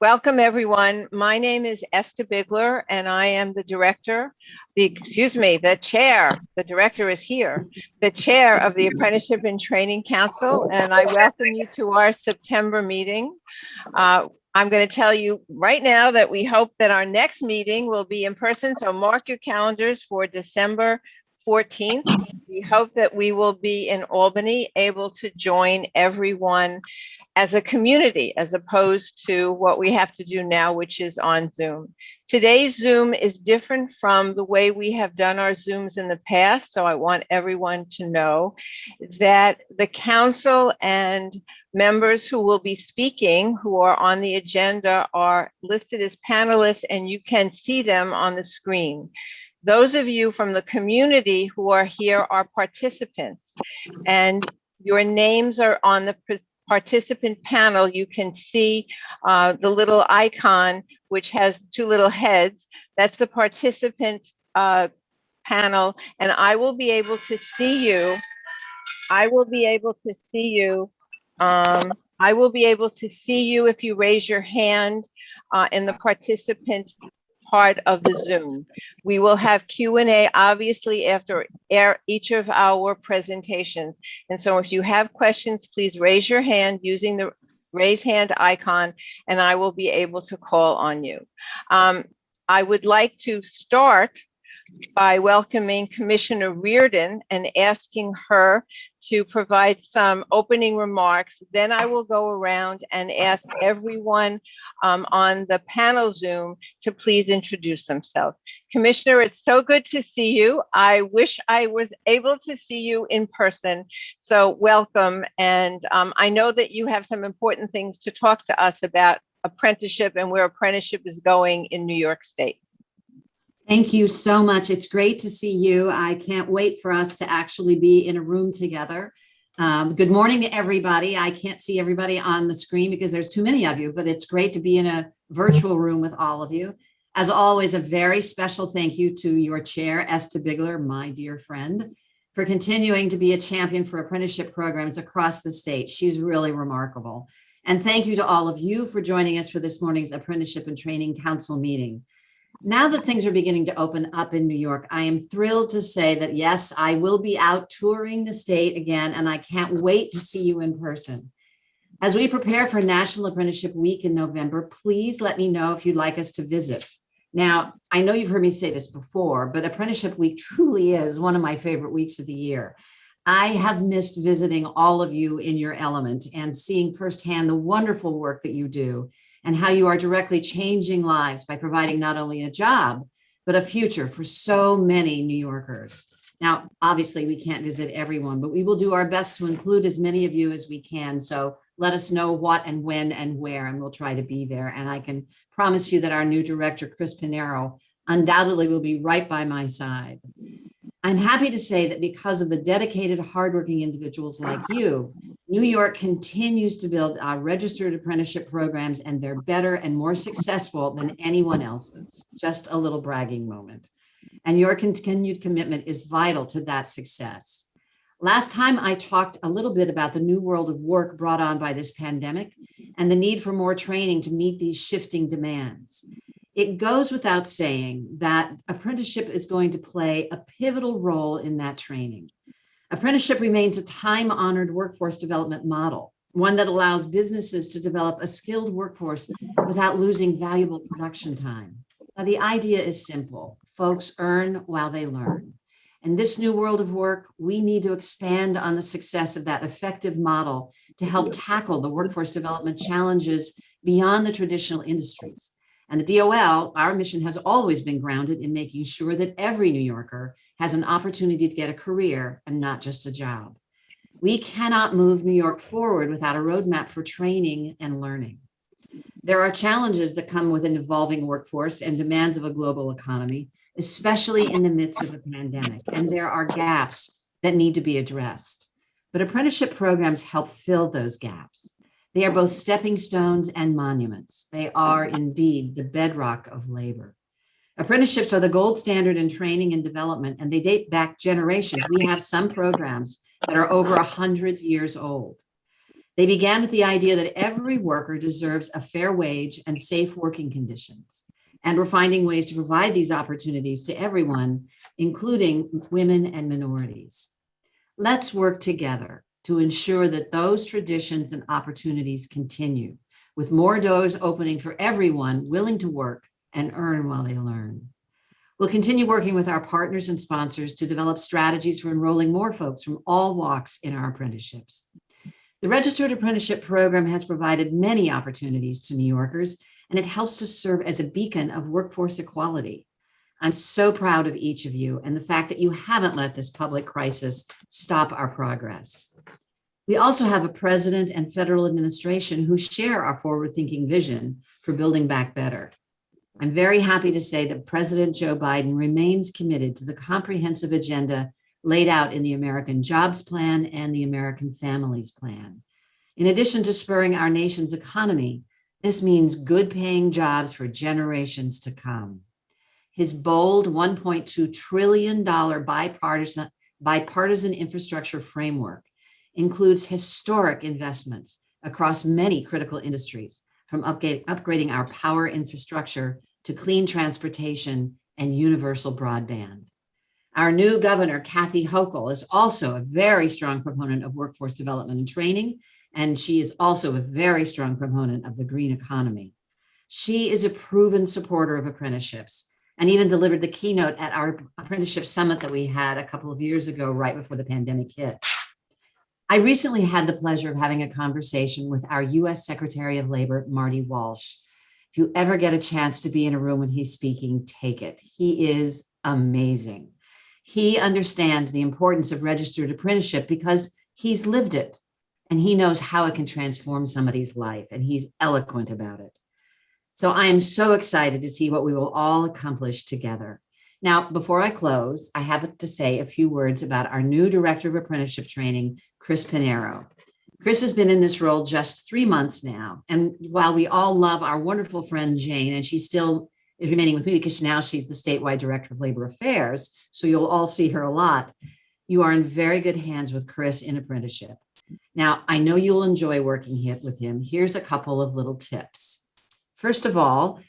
Welcome, everyone. My name is Esther Bigler, and I am the director, the chair. The director is here, the chair of the Apprenticeship and Training Council, and I welcome you to our September meeting. I'm going to tell you right now that we hope that our next meeting will be in person, so mark your calendars for December 14th. We hope that we will be in Albany, able to join everyone as a community, as opposed to what we have to do now, which is on Zoom. Today's Zoom is different from the way we have done our Zooms in the past. So I want everyone to know that the council and members who will be speaking, who are on the agenda, are listed as panelists, and you can see them on the screen. Those of you from the community who are here are participants, and your names are on the participant panel. You can see the little icon, which has two little heads. That's the participant panel, and I will be able to see you. I will be able to see you. I will be able to see you if you raise your hand in the participant part of the Zoom. We will have Q&A obviously after each of our presentations. And so if you have questions, please raise your hand using the raise hand icon, and I will be able to call on you. I would like to start by welcoming Commissioner Reardon and asking her to provide some opening remarks. Then I will go around and ask everyone on the panel Zoom to please introduce themselves. Commissioner, it's so good to see you. I wish I was able to see you in person. So welcome. And I know that you have some important things to talk to us about apprenticeship and where apprenticeship is going in New York State. Thank you so much. It's great to see you. I can't wait for us to actually be in a room together. Good morning to everybody. I can't see everybody on the screen because there's too many of you, but it's great to be in a virtual room with all of you. As always, a very special thank you to your chair, Esther Bigler, my dear friend, for continuing to be a champion for apprenticeship programs across the state. She's really remarkable. And thank you to all of you for joining us for this morning's Apprenticeship and Training Council meeting. Now that things are beginning to open up in New York, I am thrilled to say that, yes, I will be out touring the state again, and I can't wait to see you in person. As we prepare for National Apprenticeship Week in November, please let me know if you'd like us to visit. Now, I know you've heard me say this before, but Apprenticeship Week truly is one of my favorite weeks of the year. I have missed visiting all of you in your element and seeing firsthand the wonderful work that you do, and how you are directly changing lives by providing not only a job, but a future for so many New Yorkers. Now, obviously, we can't visit everyone, but we will do our best to include as many of you as we can. So let us know what and when and where, and we'll try to be there. And I can promise you that our new director, Chris Pinero, undoubtedly will be right by my side. I'm happy to say that because of the dedicated, hardworking individuals like you, New York continues to build our registered apprenticeship programs, and they're better and more successful than anyone else's. Just a little bragging moment. And your continued commitment is vital to that success. Last time I talked a little bit about the new world of work brought on by this pandemic and the need for more training to meet these shifting demands. It goes without saying that apprenticeship is going to play a pivotal role in that training. Apprenticeship remains a time-honored workforce development model, one that allows businesses to develop a skilled workforce without losing valuable production time. Now, the idea is simple. Folks earn while they learn. In this new world of work, we need to expand on the success of that effective model to help tackle the workforce development challenges beyond the traditional industries. And the DOL, our mission has always been grounded in making sure that every New Yorker has an opportunity to get a career and not just a job. We cannot move New York forward without a roadmap for training and learning. There are challenges that come with an evolving workforce and demands of a global economy, especially in the midst of a pandemic, and there are gaps that need to be addressed. But apprenticeship programs help fill those gaps. They are both stepping stones and monuments. They are indeed the bedrock of labor. Apprenticeships are the gold standard in training and development, and they date back generations. We have some programs that are over 100 years old. They began with the idea that every worker deserves a fair wage and safe working conditions. And we're finding ways to provide these opportunities to everyone, including women and minorities. Let's work together to ensure that those traditions and opportunities continue, with more doors opening for everyone willing to work and earn while they learn. We'll continue working with our partners and sponsors to develop strategies for enrolling more folks from all walks in our apprenticeships. The Registered Apprenticeship Program has provided many opportunities to New Yorkers, and it helps to serve as a beacon of workforce equality. I'm so proud of each of you and the fact that you haven't let this public crisis stop our progress. We also have a president and federal administration who share our forward-thinking vision for building back better. I'm very happy to say that President Joe Biden remains committed to the comprehensive agenda laid out in the American Jobs Plan and the American Families Plan. In addition to spurring our nation's economy, this means good paying jobs for generations to come. His bold $1.2 trillion bipartisan infrastructure framework includes historic investments across many critical industries, from upgrading our power infrastructure to clean transportation and universal broadband. Our new governor, Kathy Hochul, is also a very strong proponent of workforce development and training, and she is also a very strong proponent of the green economy. She is a proven supporter of apprenticeships and even delivered the keynote at our apprenticeship summit that we had a couple of years ago, right before the pandemic hit. I recently had the pleasure of having a conversation with our U.S. Secretary of Labor, Marty Walsh. If you ever get a chance to be in a room when he's speaking, take it. He is amazing. He understands the importance of registered apprenticeship because he's lived it and he knows how it can transform somebody's life, and he's eloquent about it. So I am so excited to see what we will all accomplish together. Now, before I close, I have to say a few words about our new Director of Apprenticeship Training, Chris Pinero. Chris has been in this role just 3 months now. And while we all love our wonderful friend Jane, and she still is remaining with me because now she's the statewide Director of Labor Affairs, so you'll all see her a lot, you are in very good hands with Chris in apprenticeship. Now, I know you'll enjoy working with him. Here's a couple of little tips. First of all,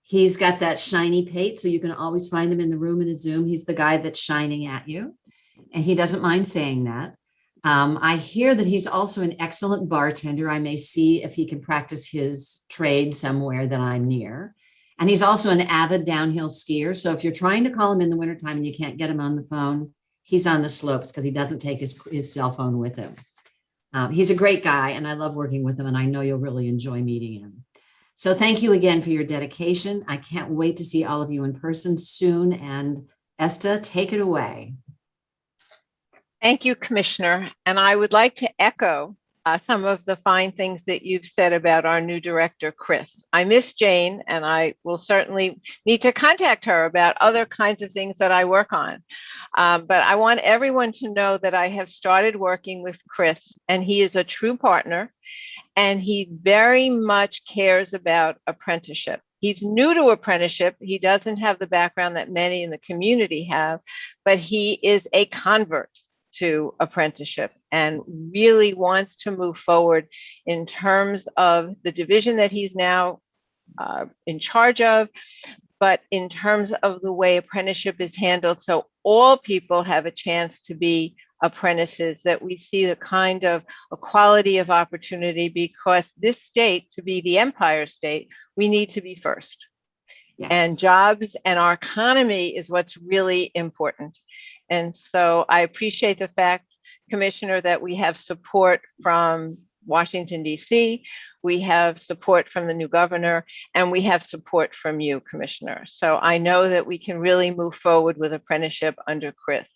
he's got that shiny pate, so you can always find him in the room in a Zoom. He's the guy that's shining at you, and he doesn't mind saying that. I hear that he's also an excellent bartender. I may see if he can practice his trade somewhere that I'm near. And he's also an avid downhill skier. So if you're trying to call him in the wintertime and you can't get him on the phone, he's on the slopes because he doesn't take his cell phone with him. He's a great guy, and I love working with him, and I know you'll really enjoy meeting him. So thank you again for your dedication. I can't wait to see all of you in person soon. And Esta, take it away. Thank you, Commissioner. And I would like to echo some of the fine things that you've said about our new director, Chris. I miss Jane, and I will certainly need to contact her about other kinds of things that I work on. But I want everyone to know that I have started working with Chris, and he is a true partner, and he very much cares about apprenticeship. He's new to apprenticeship. He doesn't have the background that many in the community have, but he is a convert to apprenticeship and really wants to move forward in terms of the division that he's now in charge of, but in terms of the way apprenticeship is handled, so all people have a chance to be apprentices, that we see the kind of equality of opportunity, because this state, to be the Empire State, we need to be first. Yes. And jobs and our economy is what's really important. And so I appreciate the fact, Commissioner, that we have support from Washington, D.C., we have support from the new governor, and we have support from you, Commissioner. So I know that we can really move forward with apprenticeship under Chris.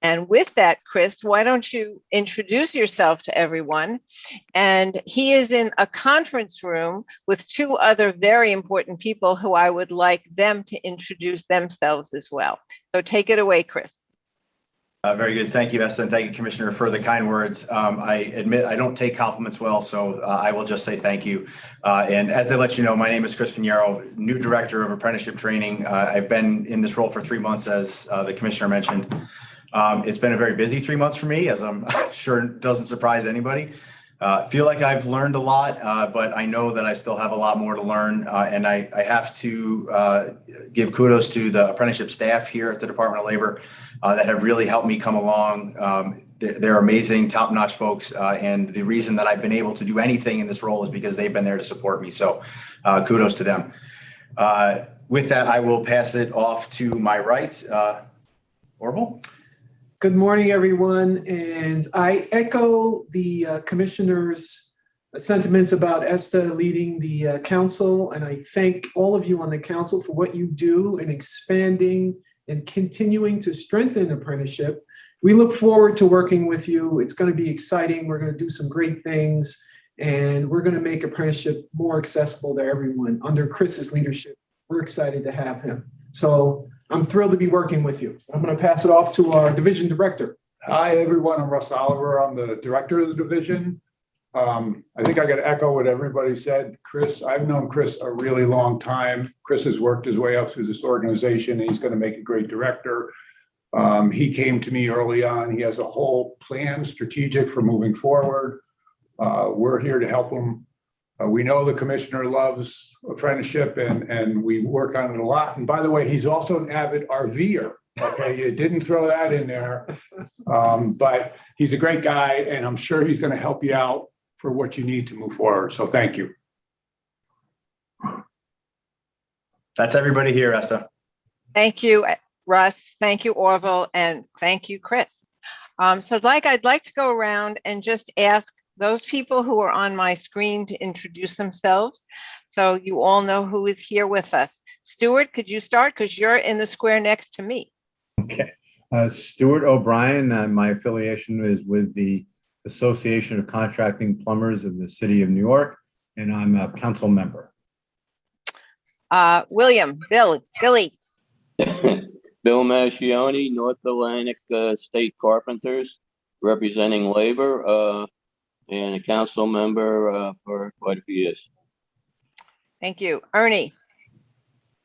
And with that, Chris, why don't you introduce yourself to everyone? And he is in a conference room with two other very important people who I would like them to introduce themselves as well. So take it away, Chris. Very good. Thank you, Esther, and thank you, Commissioner, for the kind words. I admit I don't take compliments well, so I will just say thank you. And as I let you know, my name is Chris Pinero, new Director of Apprenticeship Training. I've been in this role for 3 months, as the Commissioner mentioned. It's been a very busy 3 months for me, as I'm sure it doesn't surprise anybody. Feel like I've learned a lot, but I know that I still have a lot more to learn. And I have to give kudos to the apprenticeship staff here at the Department of Labor that have really helped me come along. They're amazing, top-notch folks. And the reason that I've been able to do anything in this role is because they've been there to support me. So kudos to them. With that, I will pass it off to my right, Orville. Good morning, everyone. And I echo the commissioner's sentiments about Esther leading the council. And I thank all of you on the council for what you do in expanding and continuing to strengthen apprenticeship. We look forward to working with you. It's going to be exciting. We're going to do some great things, and we're going to make apprenticeship more accessible to everyone under Chris's leadership. We're excited to have him. So I'm thrilled to be working with you. I'm going to pass it off to our division director. Hi, everyone. I'm Russ Oliver. I'm the director of the division. I think I got to echo what everybody said. Chris, I've known Chris a really long time. Chris has worked his way up through this organization, and he's going to make a great director. He came to me early on. He has a whole plan, strategic for moving forward. We're here to help him. We know the commissioner loves apprenticeship, and we work on it a lot. And by the way, he's also an avid RVer. Okay, you didn't throw that in there, but he's a great guy, and I'm sure he's going to help you out for what you need to move forward. So thank you. That's everybody here, Esther. Thank you, Russ. Thank you, Orville, and thank you, Chris. So I'd like to go around and just ask those people who are on my screen to introduce themselves, so you all know who is here with us. Stuart, could you start? Because you're in the square next to me. Okay. Stuart O'Brien. My affiliation is with the Association of Contracting Plumbers of the City of New York, and I'm a council member. Billy. Bill Mascioni, North Atlantic State Carpenters, representing labor, and a council member for quite a few years. Thank you. Ernie.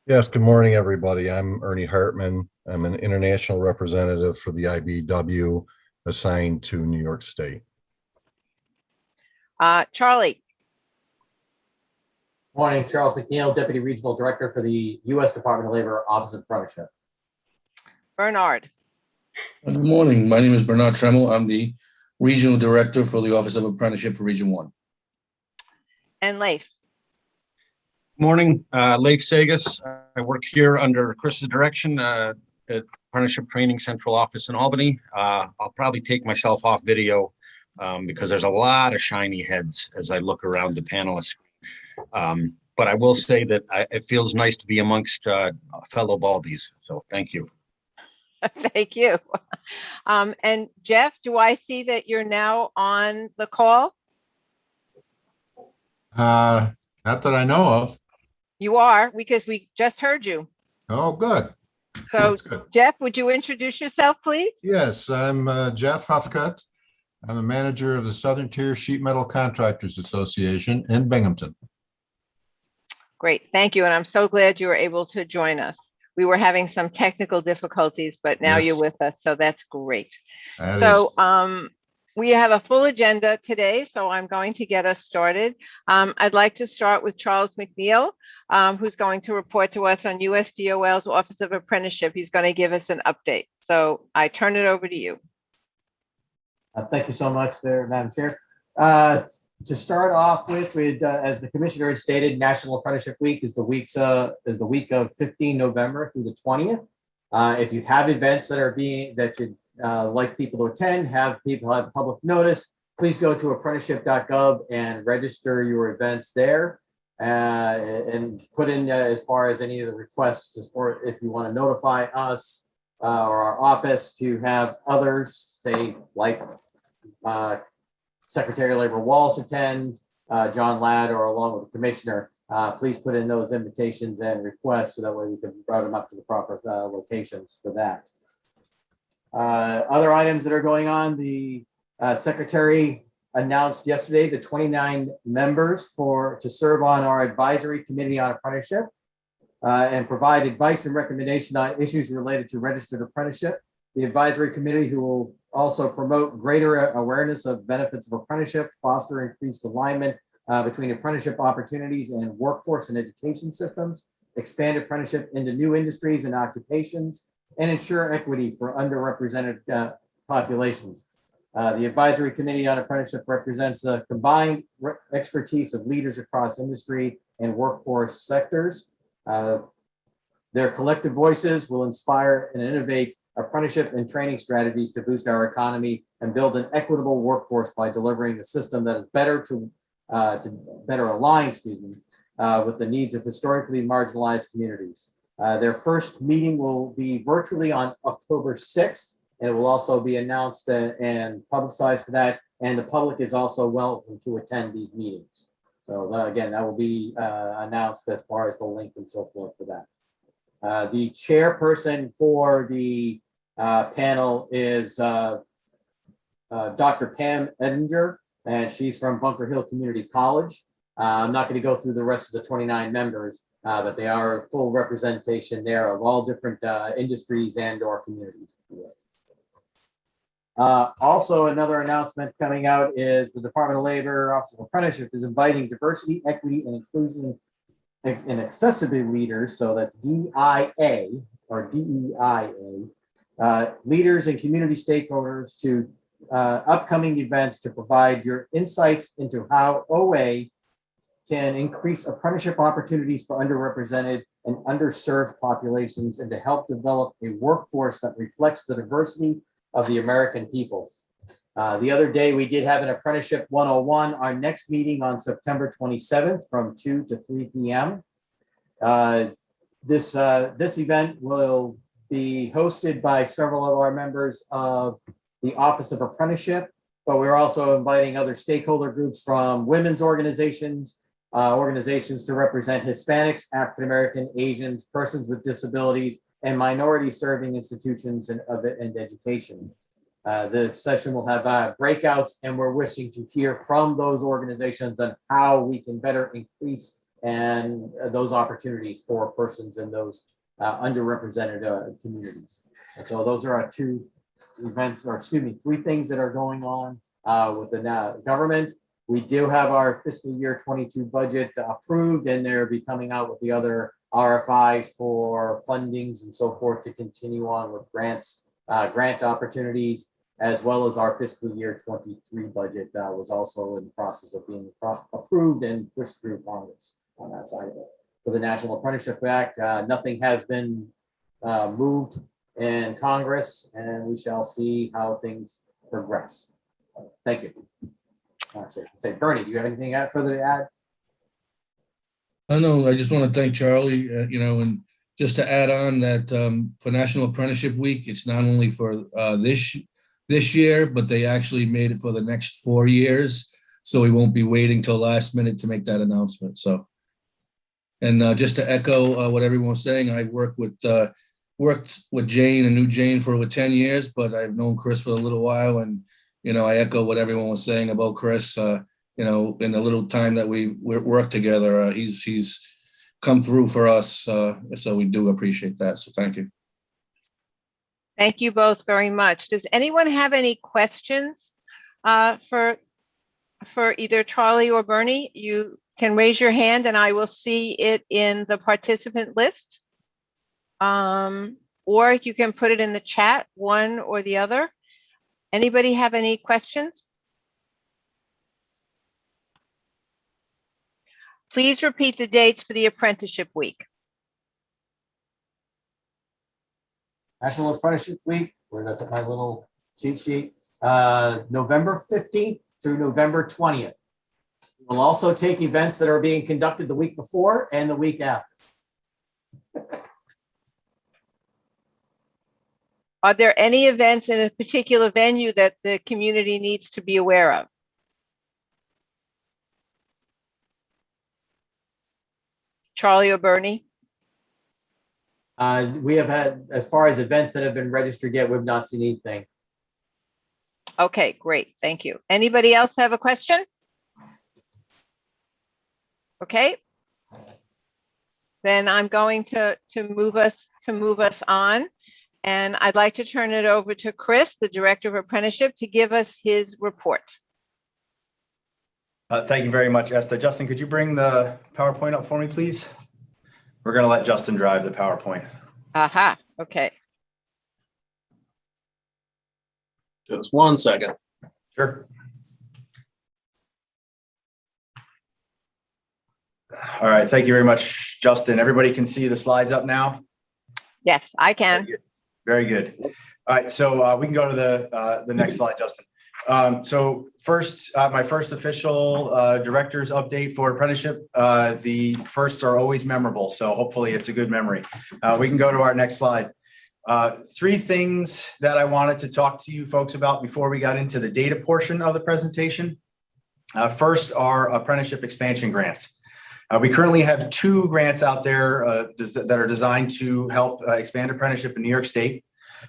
Yes, good morning, everybody. I'm Ernie Hartman. I'm an international representative for the IBW assigned to New York State. Charlie. Morning, Charles McNeil, Deputy Regional Director for the U.S. Department of Labor, Office of Apprenticeship. Bernard. Good morning. My name is Bernard Tremmel. I'm the Regional Director for the Office of Apprenticeship for Region 1. And Leif. Morning, Leif Sagas. I work here under Chris's direction at Apprenticeship Training Central Office in Albany. I'll probably take myself off video because there's a lot of shiny heads as I look around the panelists. But I will say that it feels nice to be amongst fellow Baldies. So thank you. Thank you. And Jeff, do I see that you're now on the call? Not that I know of. You are, because we just heard you. Oh, good. So That's good. Jeff, would you introduce yourself, please? Yes, I'm Jeff Huffcutt. I'm the manager of the Southern Tier Sheet Metal Contractors Association in Binghamton. Great, thank you. And I'm so glad you were able to join us. We were having some technical difficulties, but now Yes. you're with us, so that's great. That So is- we have a full agenda today, so I'm going to get us started. I'd like to start with Charles McNeil, who's going to report to us on USDOL's Office of Apprenticeship. He's going to give us an update. So I turn it over to you. Thank you so much there, Madam Chair. To start off with, as the commissioner had stated, National Apprenticeship Week is the week of 15 November through the 20th. If you have events that you'd like people to attend, have public notice, please go to apprenticeship.gov and register your events there, and put in as far as any of the requests for if you want to notify us or our office to have others, say like Secretary of Labor Walsh attend, John Ladd, or along with the commissioner. Please put in those invitations and requests so that way we can route them up to the proper locations for that. Other items that are going on, the secretary announced yesterday the 29 members to serve on our advisory committee on apprenticeship and provide advice and recommendation on issues related to registered apprenticeship. The advisory committee, who will also promote greater awareness of benefits of apprenticeship, foster increased alignment between apprenticeship opportunities and workforce and education systems, expand apprenticeship into new industries and occupations, and ensure equity for underrepresented populations. The Advisory Committee on Apprenticeship represents the combined expertise of leaders across industry and workforce sectors. Their collective voices will inspire and innovate apprenticeship and training strategies to boost our economy and build an equitable workforce by delivering a system that is better better align, with the needs of historically marginalized communities. Their first meeting will be virtually on October 6th, and it will also be announced and publicized for that. And the public is also welcome to attend these meetings. So again, that will be announced as far as the link and so forth for that. The chairperson for the panel is Dr. Pam Edinger, and she's from Bunker Hill Community College. I'm not going to go through the rest of the 29 members, but they are full representation there of all different industries and or communities. Also, another announcement coming out is the Department of Labor Office of Apprenticeship is inviting diversity, equity, and inclusion and accessibility leaders, so that's DIA or DEIA, leaders and community stakeholders to upcoming events to provide your insights into how OA can increase apprenticeship opportunities for underrepresented and underserved populations and to help develop a workforce that reflects the diversity of the American people. The other day, we did have an Apprenticeship 101, our next meeting on September 27th from 2 to 3 p.m. This event will be hosted by several of our members of the Office of Apprenticeship, but we're also inviting other stakeholder groups from women's organizations, organizations to represent Hispanics, African-American, Asians, persons with disabilities, and minority serving institutions and education. The session will have breakouts, and we're wishing to hear from those organizations on how we can better increase and those opportunities for persons in those underrepresented communities. And so those are our two events, or excuse me, three things that are going on with the government. We do have our fiscal year 22 budget approved, and they'll be coming out with the other RFIs for fundings and so forth to continue on with grants, grant opportunities, as well as our fiscal year 23 budget was also in the process of being approved and pushed through Congress on that side of it. For the National Apprenticeship Act, nothing has been moved in Congress, and we shall see how things progress. Thank you. Say, Bernie, do you have anything further to add? No, I just want to thank Charlie, and just to add on that for National Apprenticeship Week, it's not only for this year, but they actually made it for the next 4 years. So we won't be waiting till last minute to make that announcement. So, and just to echo what everyone was saying, I've worked with Jane and knew Jane for over 10 years, but I've known Chris for a little while. And, I echo what everyone was saying about Chris, in the little time that we worked together, he's come through for us. So we do appreciate that. So thank you. Thank you both very much. Does anyone have any questions for either Charlie or Bernie? You can raise your hand and I will see it in the participant list. Or you can put it in the chat, one or the other. Anybody have any questions? Please repeat the dates for the Apprenticeship Week. National Apprenticeship Week, where's that, my little cheat sheet? November 15th through November 20th. We'll also take events that are being conducted the week before and the week after. Are there any events in a particular venue that the community needs to be aware of? Charlie or Bernie? We have had, as far as events that have been registered yet, we've not seen anything. Okay, great. Thank you. Anybody else have a question? Okay. Then I'm going to move us on. And I'd like to turn it over to Chris, the Director of Apprenticeship, to give us his report. Thank you very much, Esther. Justin, could you bring the PowerPoint up for me, please? We're going to let Justin drive the PowerPoint. Aha, okay. Just one second. Sure. All right, thank you very much, Justin. Everybody can see the slides up now? Yes, I can. Very good. All right, so we can go to the next slide, Justin. So first, my first official director's update for apprenticeship. The firsts are always memorable, so hopefully it's a good memory. We can go to our next slide. Three things that I wanted to talk to you folks about before we got into the data portion of the presentation. First are apprenticeship expansion grants. We currently have 2 grants out there that are designed to help expand apprenticeship in New York State.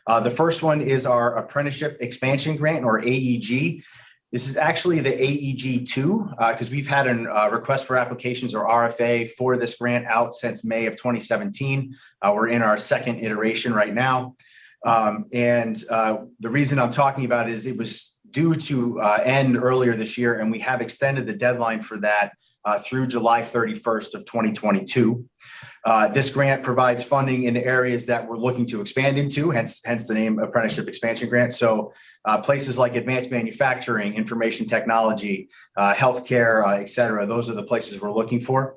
The first one is our Apprenticeship Expansion Grant, or AEG. This is actually the AEG2 because we've had a request for applications, or RFA, for this grant out since May of 2017. We're in our second iteration right now. The reason I'm talking about it is it was due to end earlier this year, and we have extended the deadline for that through July 31st of 2022. This grant provides funding in areas that we're looking to expand into, hence the name Apprenticeship Expansion Grant. So places like advanced manufacturing, information technology, healthcare, et cetera, those are the places we're looking for.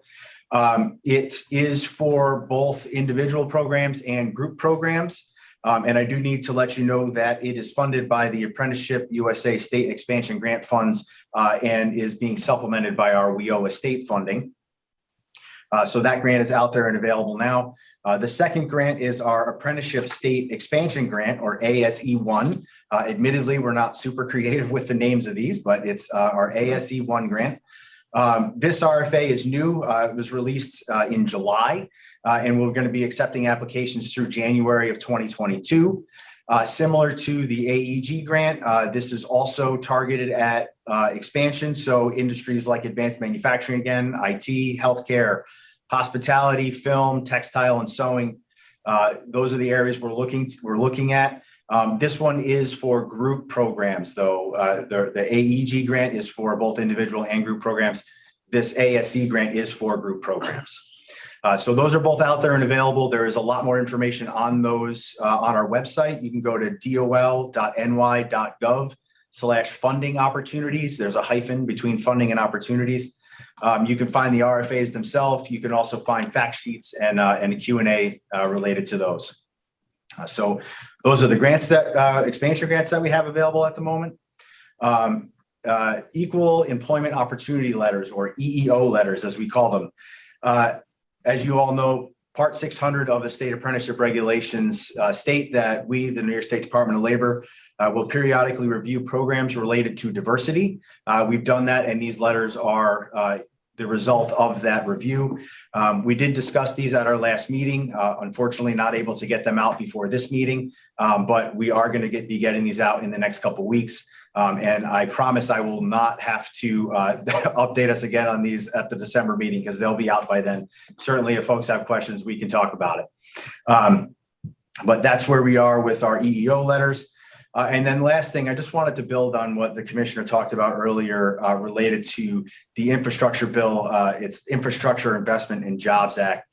It is for both individual programs and group programs. And I do need to let you know that it is funded by the Apprenticeship USA State Expansion Grant Funds and is being supplemented by our WIOA state funding. So that grant is out there and available now. The second grant is our Apprenticeship State Expansion Grant, or ASE1. Admittedly, we're not super creative with the names of these, but it's our ASE1 grant. This RFA is new. It was released in July, and we're going to be accepting applications through January of 2022. Similar to the AEG grant, this is also targeted at expansion. So industries like advanced manufacturing, again, IT, healthcare, hospitality, film, textile, and sewing. Those are the areas we're looking at. This one is for group programs, though. The AEG grant is for both individual and group programs. This ASE grant is for group programs. So those are both out there and available. There is a lot more information on those on our website. You can go to dol.ny.gov/funding opportunities. There's a hyphen between funding and opportunities. You can find the RFAs themselves. You can also find fact sheets and a Q&A related to those. So those are the grants that expansion grants that we have available at the moment. Equal employment opportunity letters, or EEO letters, as we call them. As you all know, Part 600 of the state apprenticeship regulations state that we, the New York State Department of Labor, will periodically review programs related to diversity. We've done that, and these letters are the result of that review. We did discuss these at our last meeting. Unfortunately, not able to get them out before this meeting, but we are going to be getting these out in the next couple of weeks. And I promise I will not have to update us again on these at the December meeting, because they'll be out by then. Certainly, if folks have questions, we can talk about it. But that's where we are with our EEO letters. And then last thing, I just wanted to build on what the commissioner talked about earlier related to the infrastructure bill. It's Infrastructure Investment and Jobs Act.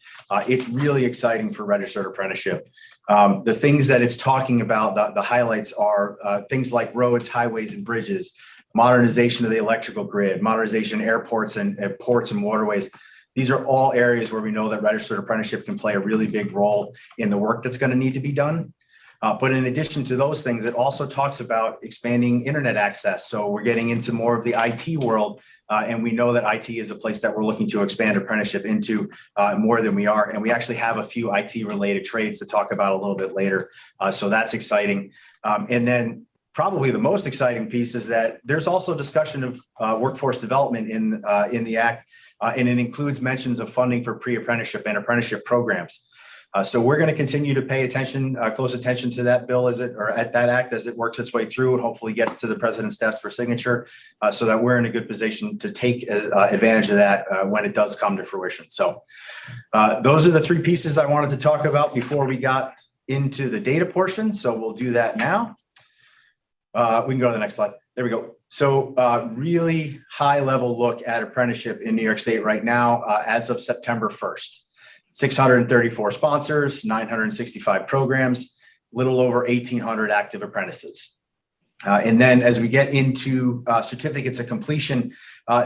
It's really exciting for registered apprenticeship. The things that it's talking about, the highlights are things like roads, highways, and bridges, modernization of the electrical grid, modernization of airports and ports and waterways. These are all areas where we know that registered apprenticeship can play a really big role in the work that's going to need to be done. But in addition to those things, it also talks about expanding internet access. So we're getting into more of the IT world. And we know that IT is a place that we're looking to expand apprenticeship into more than we are. And we actually have a few IT related trades to talk about a little bit later. So that's exciting. And then probably the most exciting piece is that there's also discussion of workforce development in the Act. And it includes mentions of funding for pre-apprenticeship and apprenticeship programs. So we're going to continue to pay attention, close attention to that bill at that act as it works its way through and hopefully gets to the president's desk for signature, so that we're in a good position to take advantage of that when it does come to fruition. So those are the three pieces I wanted to talk about before we got into the data portion. So we'll do that now. We can go to the next slide. There we go. So really high level look at apprenticeship in New York State right now as of September 1st. 634 sponsors, 965 programs, little over 1,800 active apprentices. And then as we get into certificates of completion,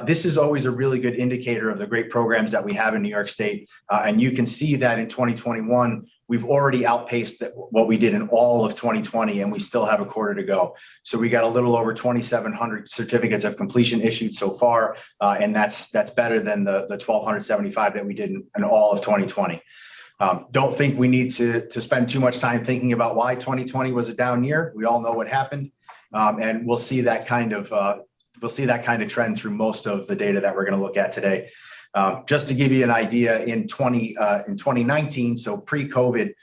this is always a really good indicator of the great programs that we have in New York State. And you can see that in 2021, we've already outpaced what we did in all of 2020, and we still have a quarter to go. So we got a little over 2,700 certificates of completion issued so far, and that's better than the 1,275 that we did in all of 2020. Don't think we need to spend too much time thinking about why 2020 was a down year. We all know what happened, and we'll see that kind of trend through most of the data that we're going to look at today. Just to give you an idea, in 2019, so pre-COVID,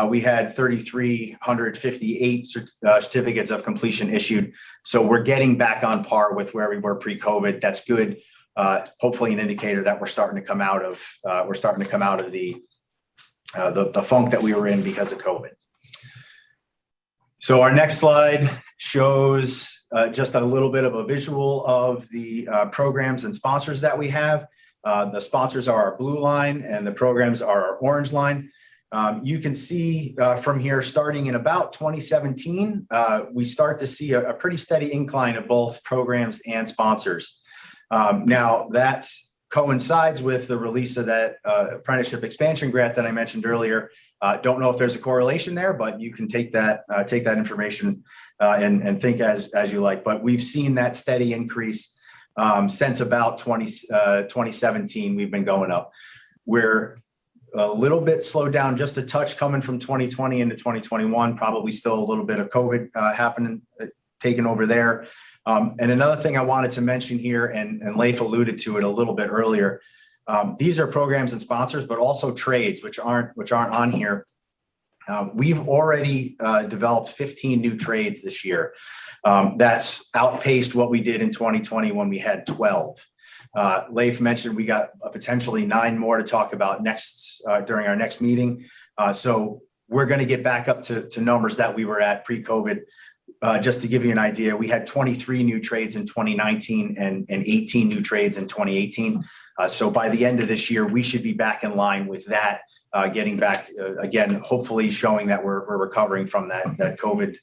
we had 3,358 certificates of completion issued. So we're getting back on par with where we were pre-COVID. That's good. Hopefully, an indicator that we're starting to come out of the funk that we were in because of COVID. So our next slide shows just a little bit of a visual of the programs and sponsors that we have. The sponsors are our blue line and the programs are our orange line. You can see from here, starting in about 2017, we start to see a pretty steady incline of both programs and sponsors. Now that coincides with the release of that apprenticeship expansion grant that I mentioned earlier. Don't know if there's a correlation there, but you can take that information and think as you like. But we've seen that steady increase since about 2017, we've been going up. We're a little bit slowed down, just a touch coming from 2020 into 2021, probably still a little bit of COVID taking over there. And another thing I wanted to mention here, and Leif alluded to it a little bit earlier, these are programs and sponsors, but also trades, which aren't on here. We've already developed 15 new trades this year. That's outpaced what we did in 2020 when we had 12. Leif mentioned we got potentially 9 more to talk about during our next meeting. So we're going to get back up to numbers that we were at pre-COVID. Just to give you an idea, we had 23 new trades in 2019 and 18 new trades in 2018. So by the end of this year, we should be back in line with that, getting back again, hopefully showing that we're recovering from that COVID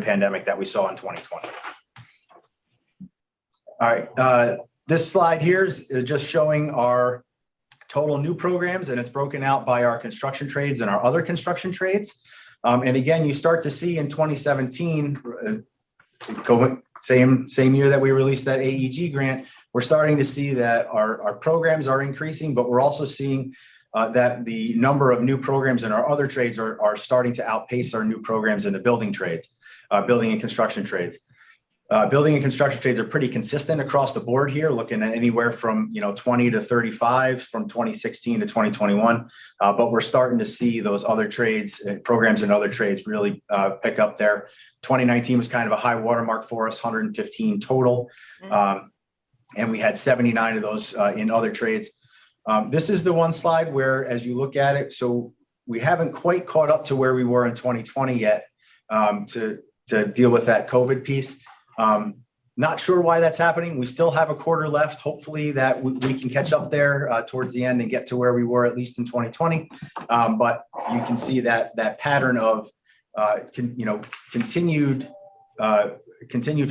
pandemic that we saw in 2020. All right, this slide here is just showing our total new programs, and it's broken out by our construction trades and our other construction trades. And again, you start to see in 2017, same year that we released that AEG grant, we're starting to see that our programs are increasing, but we're also seeing that the number of new programs in our other trades are starting to outpace our new programs in the building trades, building and construction trades. Building and construction trades are pretty consistent across the board here, looking at anywhere from 20 to 35 from 2016 to 2021. But we're starting to see those other trades, programs and other trades really pick up there. 2019 was kind of a high watermark for us, 115 total. And we had 79 of those in other trades. This is the one slide where, as you look at it, so we haven't quite caught up to where we were in 2020 yet to deal with that COVID piece. Not sure why that's happening. We still have a quarter left. Hopefully that we can catch up there towards the end and get to where we were at least in 2020. But you can see that pattern of continued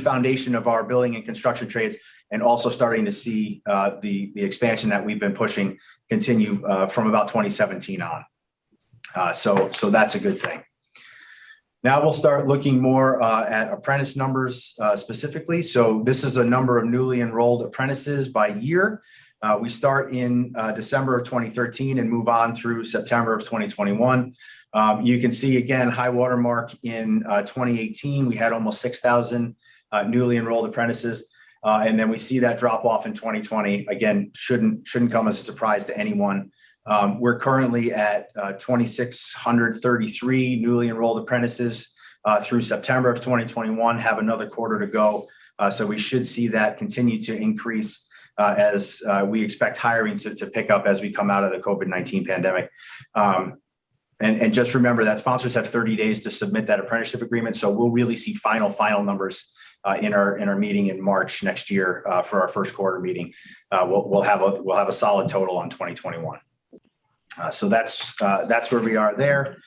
foundation of our building and construction trades, and also starting to see the expansion that we've been pushing continue from about 2017 on. So that's a good thing. Now we'll start looking more at apprentice numbers specifically. So this is a number of newly enrolled apprentices by year. We start in December of 2013 and move on through September of 2021. You can see again, high watermark in 2018, we had almost 6,000 newly enrolled apprentices. And then we see that drop off in 2020. Again, shouldn't come as a surprise to anyone. We're currently at 2,633 newly enrolled apprentices through September of 2021, have another quarter to go. So we should see that continue to increase as we expect hiring to pick up as we come out of the COVID-19 pandemic. And just remember that sponsors have 30 days to submit that apprenticeship agreement. So we'll really see final numbers in our meeting in March next year for our first quarter meeting. We'll have a solid total on 2021. So that's where we are there.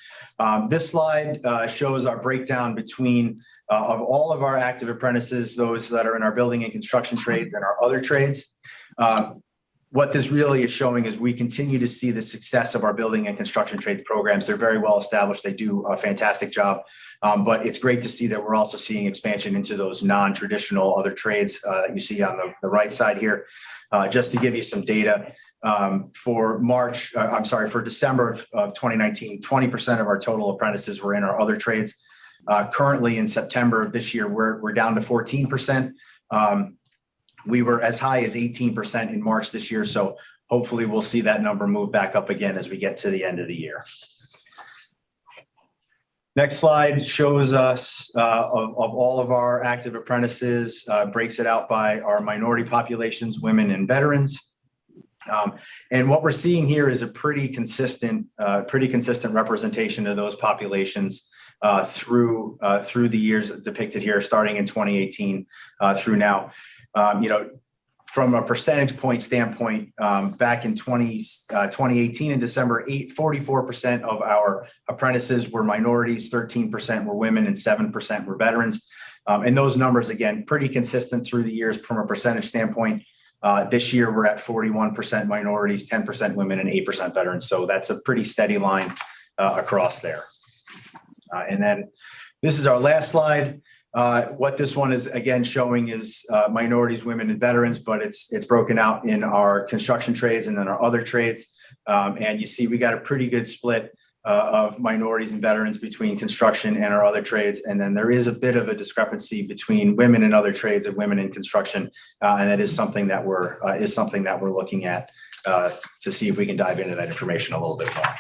This slide shows our breakdown between of all of our active apprentices, those that are in our building and construction trades and our other trades. What this really is showing is we continue to see the success of our building and construction trades programs. They're very well established. They do a fantastic job. But it's great to see that we're also seeing expansion into those non-traditional other trades that you see on the right side here. Just to give you some data, for December of 2019, 20% of our total apprentices were in our other trades. Currently in September of this year, we're down to 14%. We were as high as 18% in March this year. So hopefully we'll see that number move back up again as we get to the end of the year. Next slide shows us of all of our active apprentices, breaks it out by our minority populations, women and veterans. And what we're seeing here is a pretty consistent representation of those populations through the years depicted here, starting in 2018 through now. From a percentage point standpoint, back in 2018 in December, 44% of our apprentices were minorities, 13% were women, and 7% were veterans. And those numbers, again, pretty consistent through the years from a percentage standpoint. This year, we're at 41% minorities, 10% women, and 8% veterans. So that's a pretty steady line across there. And then this is our last slide. What this one is again showing is minorities, women, and veterans, but it's broken out in our construction trades and then our other trades. And you see we got a pretty good split of minorities and veterans between construction and our other trades. And then there is a bit of a discrepancy between women in other trades and women in construction. And that is something that we're looking at to see if we can dive into that information a little bit more.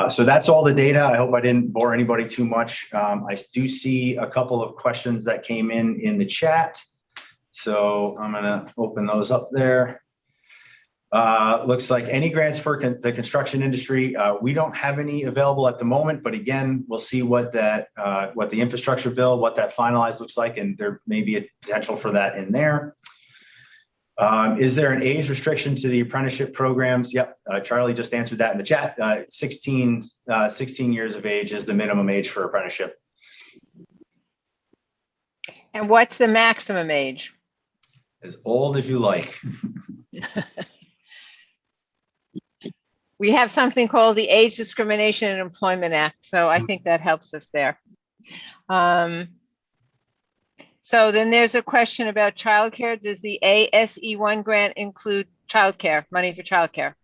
So that's all the data. I hope I didn't bore anybody too much. I do see a couple of questions that came in the chat. So I'm going to open those up there. Looks like any grants for the construction industry. We don't have any available at the moment, but again, we'll see what the infrastructure bill, what that finalized looks like, and there may be a potential for that in there. Is there an age restriction to the apprenticeship programs? Yep. Charlie just answered that in the chat. 16 years of age is the minimum age for apprenticeship. And what's the maximum age? As old as you like. We have something called the Age Discrimination in Employment Act. So I think that helps us there. So then there's a question about childcare. Does the ASE1 grant include childcare, money for childcare?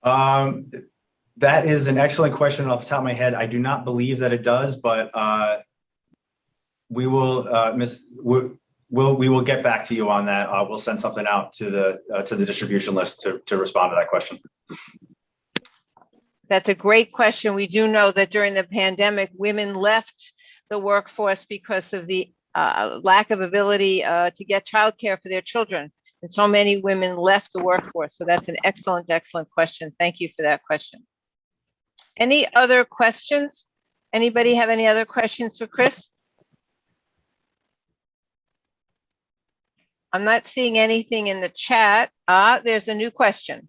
That is an excellent question off the top of my head. I do not believe that it does, but we will, we will get back to you on that. We'll send something out to the distribution list to respond to that question. That's a great question. We do know that during the pandemic, women left the workforce because of the lack of ability to get childcare for their children. And so many women left the workforce. So that's an excellent, excellent question. Thank you for that question. Any other questions? Anybody have any other questions for Chris? I'm not seeing anything in the chat. There's a new question.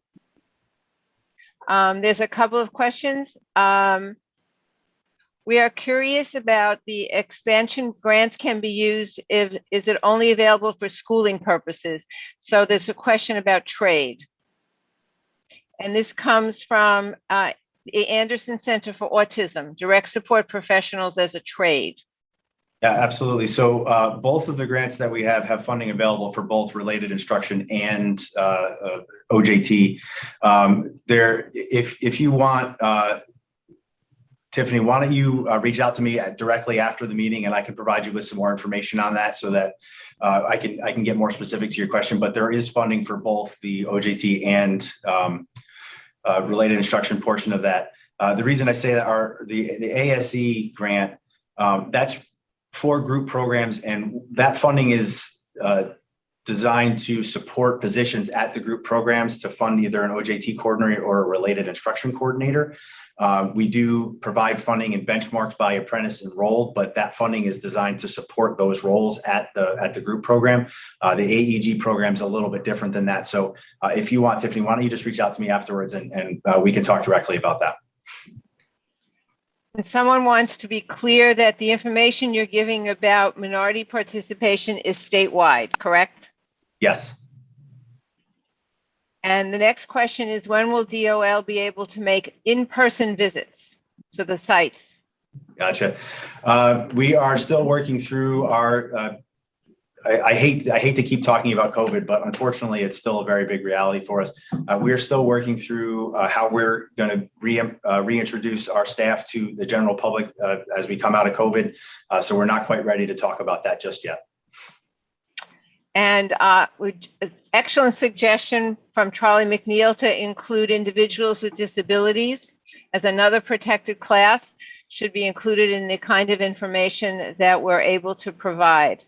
There's a couple of questions. We are curious about the expansion grants can be used is it only available for schooling purposes? So there's a question about trade. And this comes from the Anderson Center for Autism, direct support professionals as a trade. Yeah, absolutely. So both of the grants that we have funding available for both related instruction and OJT. If you want, Tiffany, why don't you reach out to me directly after the meeting, and I can provide you with some more information on that so that I can get more specific to your question. But there is funding for both the OJT and related instruction portion of that. The reason I say that the ASE grant, that's for group programs, and that funding is designed to support positions at the group programs to fund either an OJT coordinator or a related instruction coordinator. We do provide funding and benchmarks by apprentice enrolled, but that funding is designed to support those roles at the group program. The AEG program is a little bit different than that. So if you want, Tiffany, why don't you just reach out to me afterwards and we can talk directly about that. And someone wants to be clear that the information you're giving about minority participation is statewide, correct? Yes. And the next question is, when will DOL be able to make in-person visits to the sites? Gotcha. We are still working through our, I hate to keep talking about COVID, but unfortunately, it's still a very big reality for us. We're still working through how we're going to reintroduce our staff to the general public as we come out of COVID. So we're not quite ready to talk about that just yet. And excellent suggestion from Charlie McNeil to include individuals with disabilities as another protected class should be included in the kind of information that we're able to provide.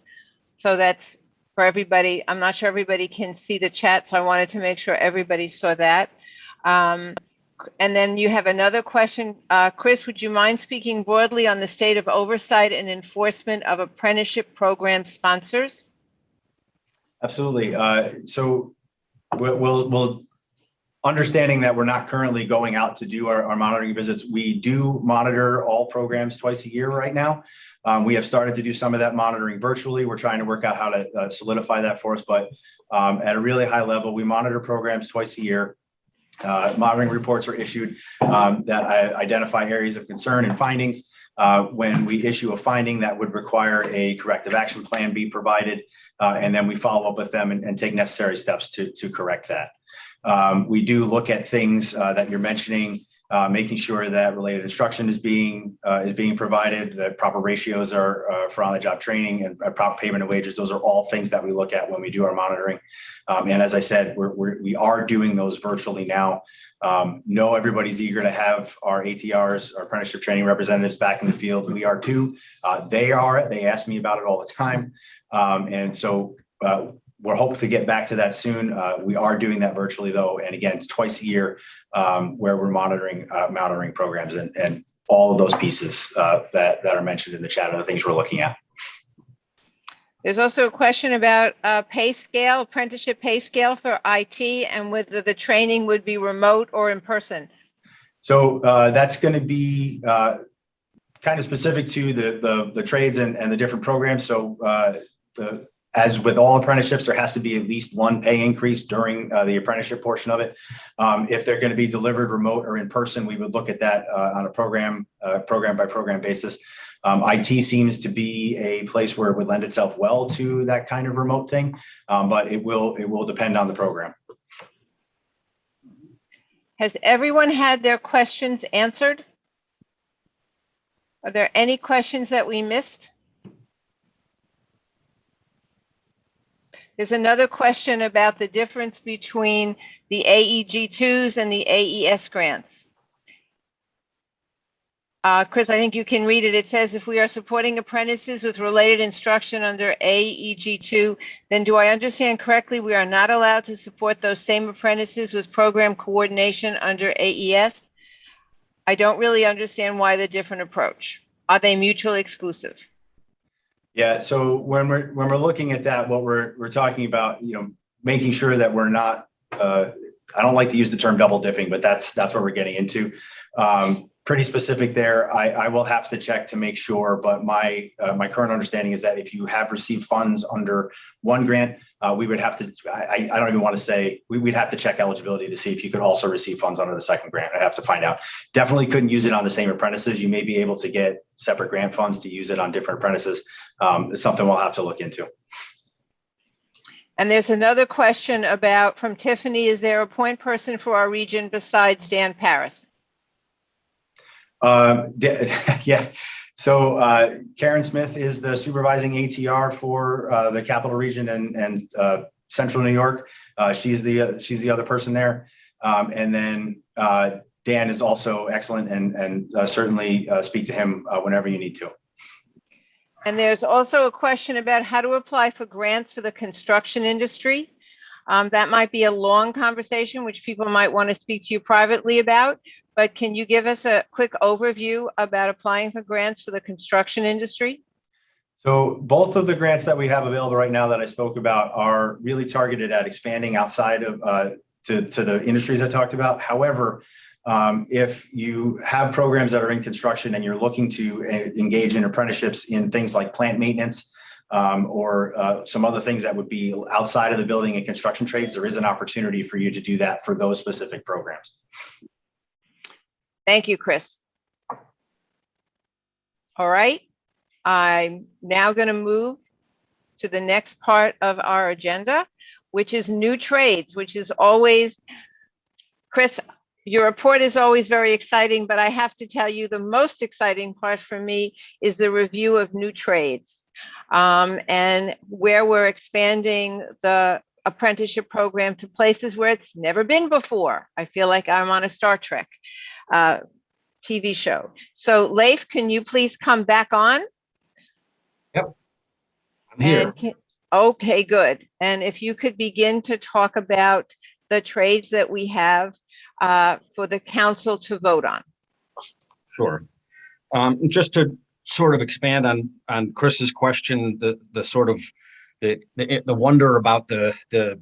So that's for everybody. I'm not sure everybody can see the chat, so I wanted to make sure everybody saw that. And then you have another question. Chris, would you mind speaking broadly on the state of oversight and enforcement of apprenticeship program sponsors? Absolutely. So we'll understanding that we're not currently going out to do our monitoring visits. We do monitor all programs twice a year right now. We have started to do some of that monitoring virtually. We're trying to work out how to solidify that for us. But at a really high level, we monitor programs twice a year. Monitoring reports are issued that identify areas of concern and findings. When we issue a finding, that would require a corrective action plan be provided. And then we follow up with them and take necessary steps to correct that. We do look at things that you're mentioning, making sure that related instruction is being provided, that proper ratios are for on-the-job training and proper payment of wages. Those are all things that we look at when we do our monitoring. And as I said, we are doing those virtually now. No, everybody's eager to have our ATRs, our apprenticeship training representatives back in the field. We are too. They ask me about it all the time. And so we're hoping to get back to that soon. We are doing that virtually though. And again, it's twice a year where we're monitoring programs and all of those pieces that are mentioned in the chat are the things we're looking at. There's also a question about pay scale, apprenticeship pay scale for IT, and whether the training would be remote or in person. So that's going to be kind of specific to the trades and the different programs. So as with all apprenticeships, there has to be at least one pay increase during the apprenticeship portion of it. If they're going to be delivered remote or in person, we would look at that on a program by program basis. IT seems to be a place where it would lend itself well to that kind of remote thing, but it will depend on the program. Has everyone had their questions answered? Are there any questions that we missed? There's another question about the difference between the AEG2s and the AES grants. Chris, I think you can read it. It says, if we are supporting apprentices with related instruction under AEG2, then do I understand correctly, we are not allowed to support those same apprentices with program coordination under AES? I don't really understand why the different approach. Are they mutually exclusive? Yeah, so when we're looking at that, what we're talking about, making sure that we're not, I don't like to use the term double dipping, but that's what we're getting into. Pretty specific there. I will have to check to make sure, but my current understanding is that if you have received funds under one grant, we would have to, I don't even want to say, we'd have to check eligibility to see if you could also receive funds under the second grant. I'd have to find out. Definitely couldn't use it on the same apprentices. You may be able to get separate grant funds to use it on different apprentices. It's something we'll have to look into. And there's another question from Tiffany, is there a point person for our region besides Dan Paris? Yeah. So Karen Smith is the supervising ATR for the Capital Region and Central New York. She's the other person there. And then Dan is also excellent and certainly speak to him whenever you need to. And there's also a question about how to apply for grants for the construction industry. That might be a long conversation, which people might want to speak to you privately about. But can you give us a quick overview about applying for grants for the construction industry? So both of the grants that we have available right now that I spoke about are really targeted at expanding outside of to the industries I talked about. However, if you have programs that are in construction and you're looking to engage in apprenticeships in things like plant maintenance or some other things that would be outside of the building and construction trades, there is an opportunity for you to do that for those specific programs. Thank you, Chris. All right. I'm now going to move to the next part of our agenda, which is new trades, which is always, Chris, your report is always very exciting, but I have to tell you the most exciting part for me is the review of new trades and where we're expanding the apprenticeship program to places where it's never been before. I feel like I'm on a Star Trek TV show. So Leif, can you please come back on? Yep, I'm here. Okay, good. And if you could begin to talk about the trades that we have for the council to vote on. Sure. Just to sort of expand on Chris's question, the sort of the wonder about the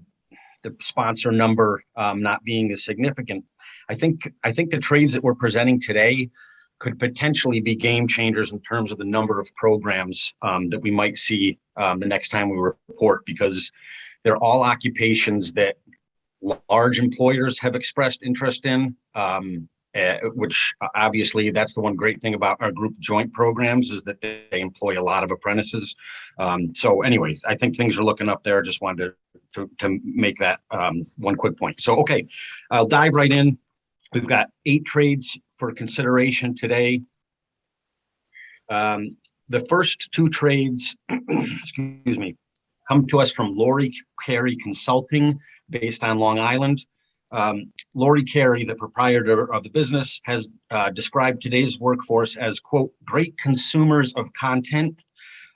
sponsor number not being as significant. I think the trades that we're presenting today could potentially be game changers in terms of the number of programs that we might see the next time we report, because they're all occupations that large employers have expressed interest in, which obviously that's the one great thing about our group joint programs is that they employ a lot of apprentices. So anyways, I think things are looking up there. Just wanted to make that one quick point. So, okay, I'll dive right in. We've got 8 trades for consideration today. The first 2 trades, excuse me, come to us from Lori Carey Consulting based on Long Island. Lori Carey, the proprietor of the business, has described today's workforce as, quote, great consumers of content,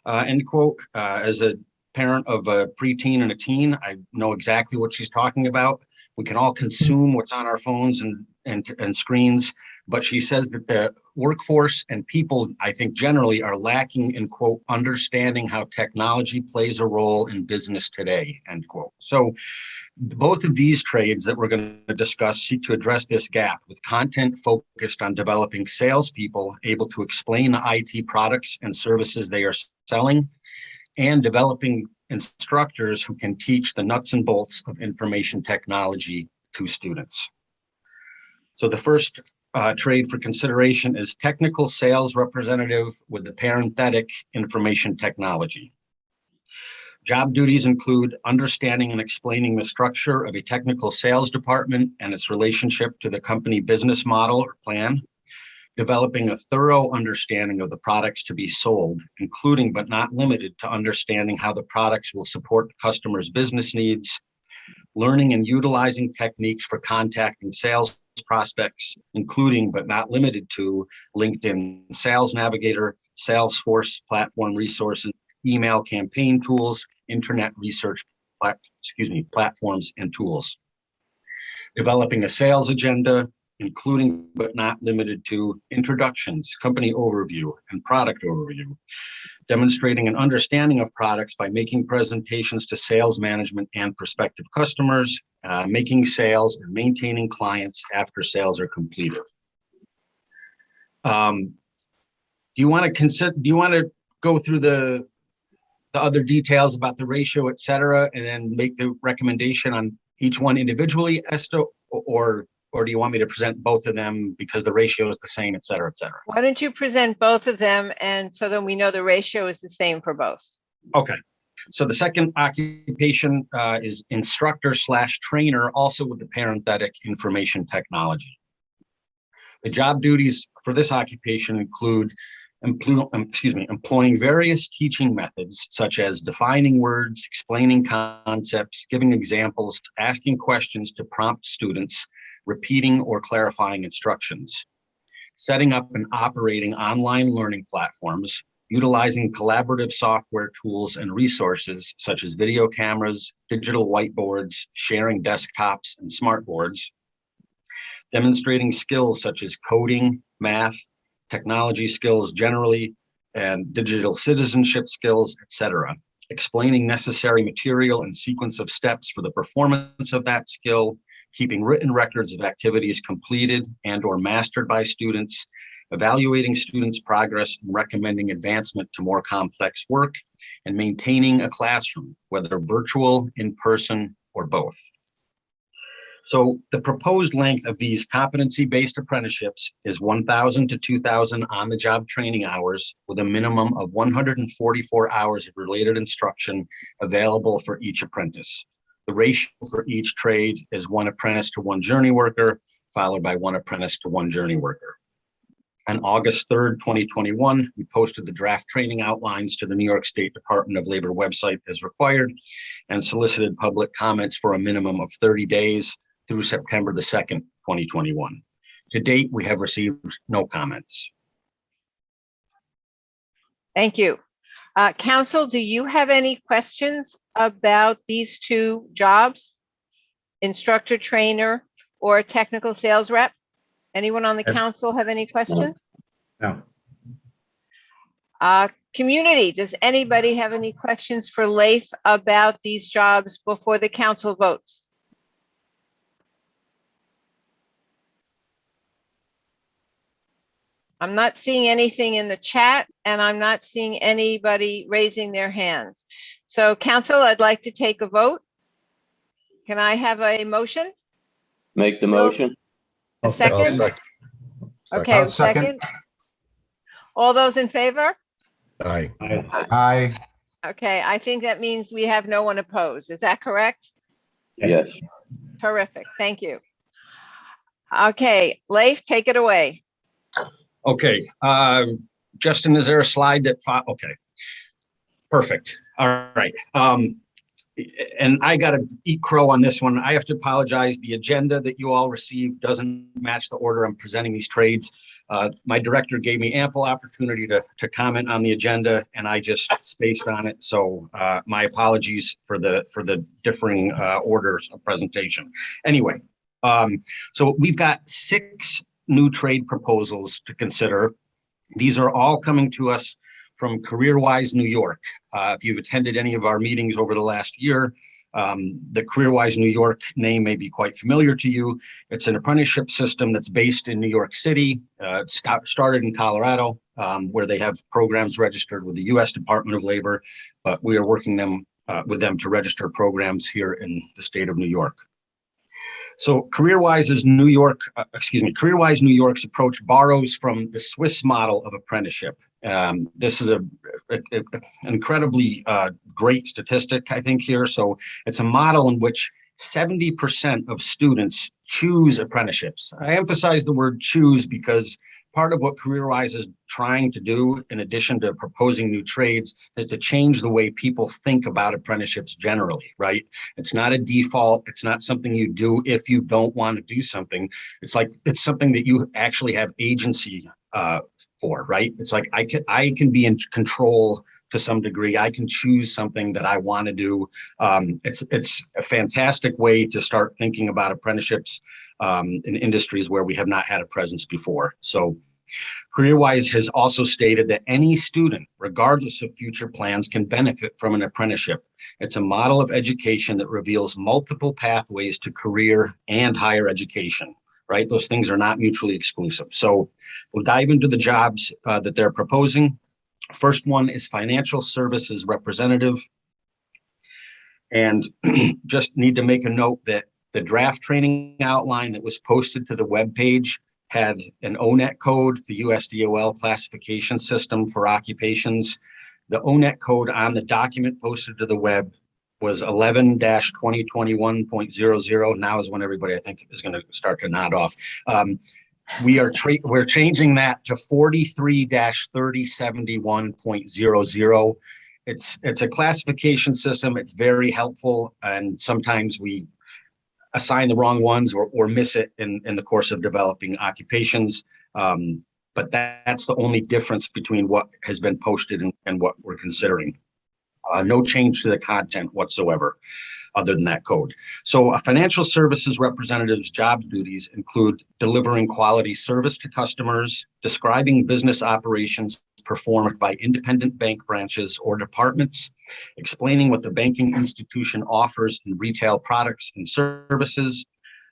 end quote. As a parent of a preteen and a teen, I know exactly what she's talking about. We can all consume what's on our phones and screens, but she says that the workforce and people, I think generally, are lacking in, quote, understanding how technology plays a role in business today, end quote. So both of these trades that we're going to discuss seek to address this gap with content focused on developing salespeople able to explain the IT products and services they are selling, and developing instructors who can teach the nuts and bolts of information technology to students. So the first trade for consideration is technical sales representative with the parenthetic information technology. Job duties include understanding and explaining the structure of a technical sales department and its relationship to the company business model or plan, developing a thorough understanding of the products to be sold, including but not limited to understanding how the products will support the customer's business needs, learning and utilizing techniques for contacting sales prospects, including but not limited to LinkedIn Sales Navigator, Salesforce platform resources, email campaign tools, internet research platforms and tools. Developing a sales agenda, including but not limited to introductions, company overview, and product overview. Demonstrating an understanding of products by making presentations to sales management and prospective customers, making sales and maintaining clients after sales are completed. Do you want to go through the other details about the ratio, et cetera, and then make the recommendation on each one individually, Esther, or do you want me to present both of them because the ratio is the same, et cetera, et cetera? Why don't you present both of them, and so then we know the ratio is the same for both. Okay. So the second occupation is instructor/trainer, also with the parenthetic information technology. The job duties for this occupation include employing various teaching methods, such as defining words, explaining concepts, giving examples, asking questions to prompt students, repeating or clarifying instructions, setting up and operating online learning platforms, utilizing collaborative software tools and resources such as video cameras, digital whiteboards, sharing desktops and smartboards, demonstrating skills such as coding, math, technology skills generally, and digital citizenship skills, etc. Explaining necessary material and sequence of steps for the performance of that skill, keeping written records of activities completed and or mastered by students, evaluating students' progress and recommending advancement to more complex work, and maintaining a classroom, whether virtual, in person, or both. So the proposed length of these competency-based apprenticeships is 1,000 to 2,000 on-the-job training hours with a minimum of 144 hours of related instruction available for each apprentice. The ratio for each trade is 1 apprentice to 1 journey worker, followed by 1 apprentice to 1 journey worker. On August 3rd, 2021, we posted the draft training outlines to the New York State Department of Labor website as required and solicited public comments for a minimum of 30 days through September the 2nd, 2021. To date, we have received no comments. Thank you. Council, do you have any questions about these 2 jobs? Instructor, trainer, or technical sales rep? Anyone on the council have any questions? No. Community, does anybody have any questions for Leif about these jobs before the council votes? I'm not seeing anything in the chat, and I'm not seeing anybody raising their hands. So council, I'd like to take a vote. Can I have a motion? Make the motion. A second? Okay, I'll a second. All those in favor? Aye. Aye. Okay, I think that means we have no one opposed. Is that correct? Yes. Terrific, thank you. Okay, Leif, take it away. Okay, Justin, is there a slide that, okay, perfect. All right. And I got to eat crow on this one. I have to apologize. The agenda that you all received doesn't match the order I'm presenting these trades. My director gave me ample opportunity to comment on the agenda, and I just spaced on it. So my apologies for the differing orders of presentation. Anyway, so we've got 6 new trade proposals to consider. These are all coming to us from CareerWise New York. If you've attended any of our meetings over the last year, the CareerWise New York name may be quite familiar to you. It's an apprenticeship system that's based in New York City. It started in Colorado, where they have programs registered with the U.S. Department of Labor, but we are working with them to register programs here in the state of New York. So CareerWise New York's approach borrows from the Swiss model of apprenticeship. This is an incredibly great statistic, I think, here. So it's a model in which 70% of students choose apprenticeships. I emphasize the word choose because part of what CareerWise is trying to do, in addition to proposing new trades, is to change the way people think about apprenticeships generally, right? It's not a default. It's not something you do if you don't want to do something. It's like, it's something that you actually have agency for, right? It's like, I can be in control to some degree. I can choose something that I want to do. It's a fantastic way to start thinking about apprenticeships in industries where we have not had a presence before. So CareerWise has also stated that any student, regardless of future plans, can benefit from an apprenticeship. It's a model of education that reveals multiple pathways to career and higher education, right? Those things are not mutually exclusive. So we'll dive into the jobs that they're proposing. First one is financial services representative. And just need to make a note that the draft training outline that was posted to the webpage had an ONET code, the USDOL classification system for occupations. The ONET code on the document posted to the web was 11-2021.00. Now is when everybody, I think, is going to start to nod off. We're changing that to 43-3071.00. It's a classification system. It's very helpful, and sometimes we assign the wrong ones or miss it in the course of developing occupations. But but that's the only difference between what has been posted and what we're considering. No change to the content whatsoever, other than that code. So a financial services representative's job duties include delivering quality service to customers, describing business operations performed by independent bank branches or departments, explaining what the banking institution offers in retail products and services,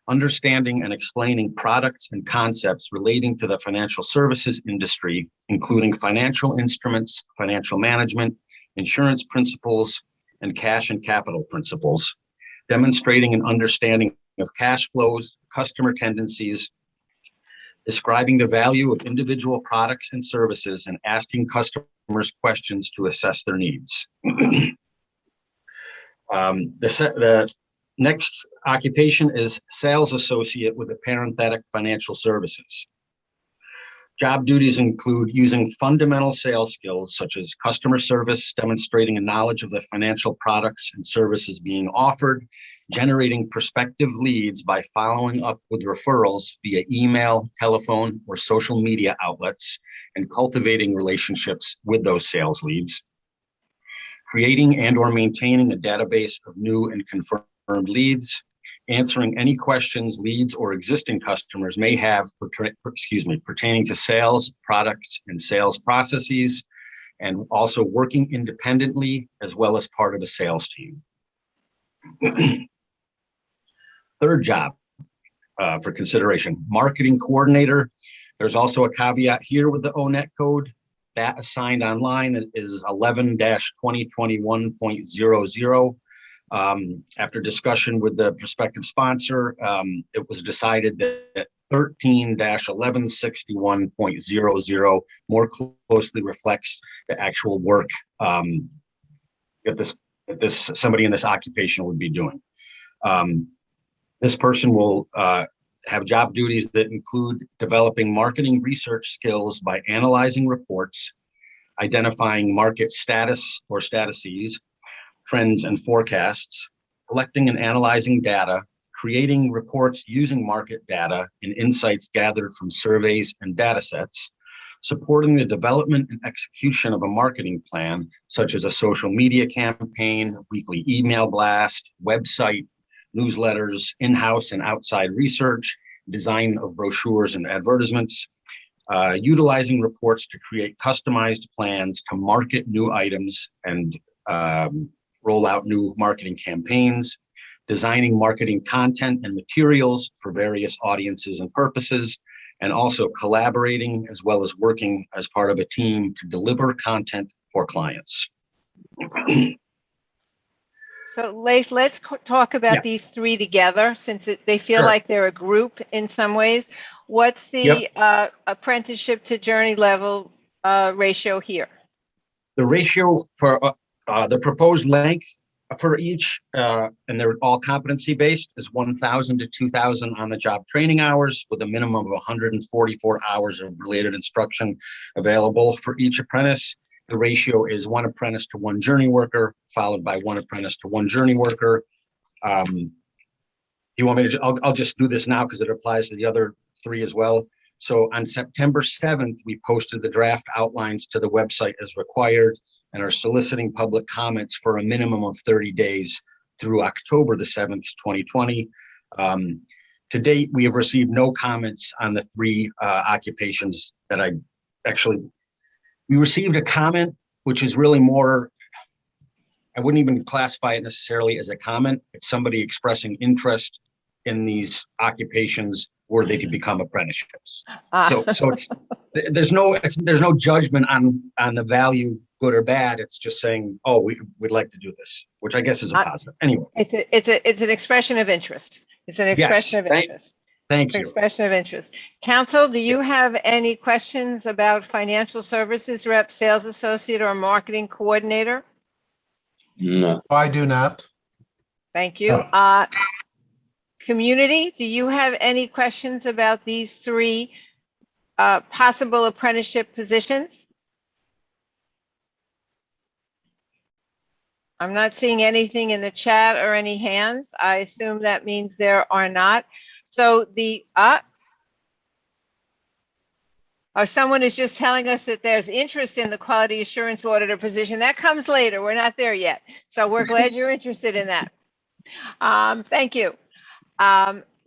understanding and explaining products and concepts relating to the financial services industry, including financial instruments, financial management, insurance principles, and cash and capital principles, demonstrating an understanding of cash flows, customer tendencies, describing the value of individual products and services, and asking customers questions to assess their needs. The next occupation is sales associate with a parenthetic financial services. Job duties include using fundamental sales skills such as customer service, demonstrating a knowledge of the financial products and services being offered, generating prospective leads by following up with referrals via email, telephone, or social media outlets, and cultivating relationships with those sales leads, creating and or maintaining a database of new and confirmed leads, answering any questions leads or existing customers may have pertaining to sales, products, and sales processes, and also working independently as well as part of a sales team. Third job for consideration, marketing coordinator. There's also a caveat here with the ONET code. That assigned online is 11-2021.00. After discussion with the prospective sponsor, it was decided that 13-1161.00 more closely reflects the actual work that somebody in this occupation would be doing. This person will have job duties that include developing marketing research skills by analyzing reports, identifying market status or statuses, trends and forecasts, collecting and analyzing data, creating reports using market data and insights gathered from surveys and data sets, supporting the development and execution of a marketing plan, such as a social media campaign, weekly email blast, website, newsletters, in-house and outside research, design of brochures and advertisements, utilizing reports to create customized plans to market new items and roll out new marketing campaigns, designing marketing content and materials for various audiences and purposes, and also collaborating as well as working as part of a team to deliver content for clients. So Leif, let's talk about these three together since they feel like they're a group in some ways. What's the apprenticeship to journey level ratio here? The ratio for the proposed length for each, and they're all competency based, is 1,000 to 2,000 on the job training hours with a minimum of 144 hours of related instruction available for each apprentice. The ratio is 1 apprentice to 1 journey worker, followed by 1 apprentice to 1 journey worker. You want me to, I'll just do this now because it applies to the other 3 as well. So on September 7th, we posted the draft outlines to the website as required and are soliciting public comments for a minimum of 30 days through October the 7th, 2020. To date, we have received no comments on the 3 occupations that we received a comment, which is really more, I wouldn't even classify it necessarily as a comment. It's somebody expressing interest in these occupations were they to become apprenticeships. So it's there's no judgment on the value, good or bad. It's just saying, oh, we'd like to do this, which I guess is a positive. Anyway, it's an expression of interest. It's an expression of interest. Thank you. Expression of interest. Council, do you have any questions about financial services rep, sales associate, or marketing coordinator? No. I do not. Thank you. Community, do you have any questions about these 3 possible apprenticeship positions? I'm not seeing anything in the chat or any hands. I assume that means there are not. So or someone is just telling us that there's interest in the quality assurance auditor position. That comes later. We're not there yet. So we're glad you're interested in that. Thank you.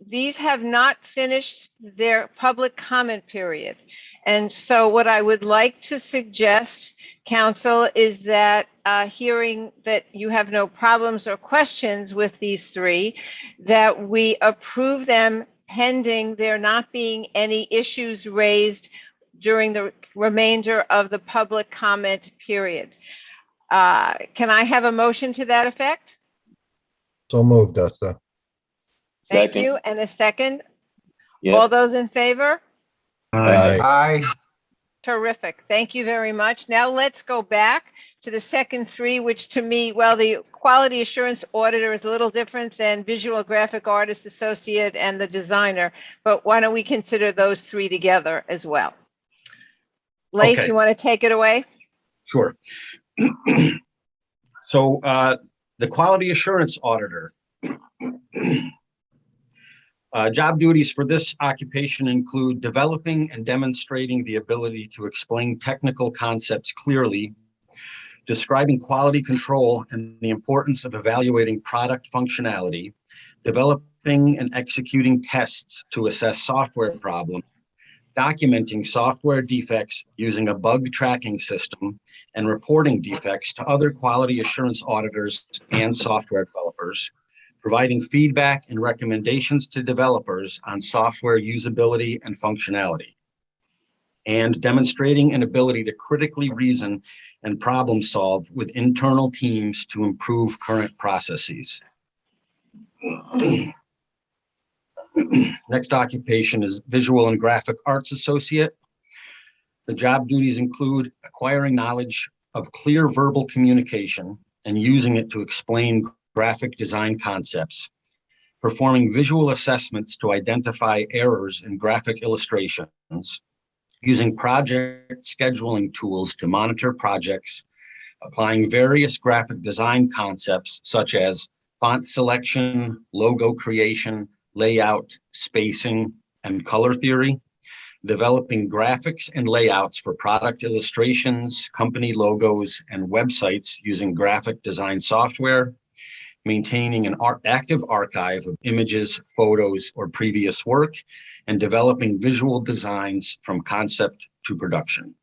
These have not finished their public comment period. And so what I would like to suggest, council, is that hearing that you have no problems or questions with these three, that we approve them pending there not being any issues raised during the remainder of the public comment period. Can I have a motion to that effect? So moved, Esther. Thank Second. you. And a second? Yep. All those in favor? Aye. Aye. Terrific. Thank you very much. Now let's go back to the second three, which to me, well, the quality assurance auditor is a little different than visual graphic artist associate and the designer, but why don't we consider those three together as well? Leif, Okay. you want to take it away? Sure. So the quality assurance auditor. Job duties for this occupation include developing and demonstrating the ability to explain technical concepts clearly, describing quality control and the importance of evaluating product functionality, developing and executing tests to assess software problems, documenting software defects using a bug tracking system, and reporting defects to other quality assurance auditors and software developers, providing feedback and recommendations to developers on software usability and functionality, and demonstrating an ability to critically reason and problem solve with internal teams to improve current processes. Next occupation is visual and graphic arts associate. The job duties include acquiring knowledge of clear verbal communication and using it to explain graphic design concepts, performing visual assessments to identify errors in graphic illustrations, using project scheduling tools to monitor projects, applying various graphic design concepts such as font selection, logo creation, layout, spacing, and color theory, developing graphics and layouts for product illustrations, company logos, and websites using graphic design software, maintaining an active archive of images, photos, or previous work, and developing visual designs from concept to production.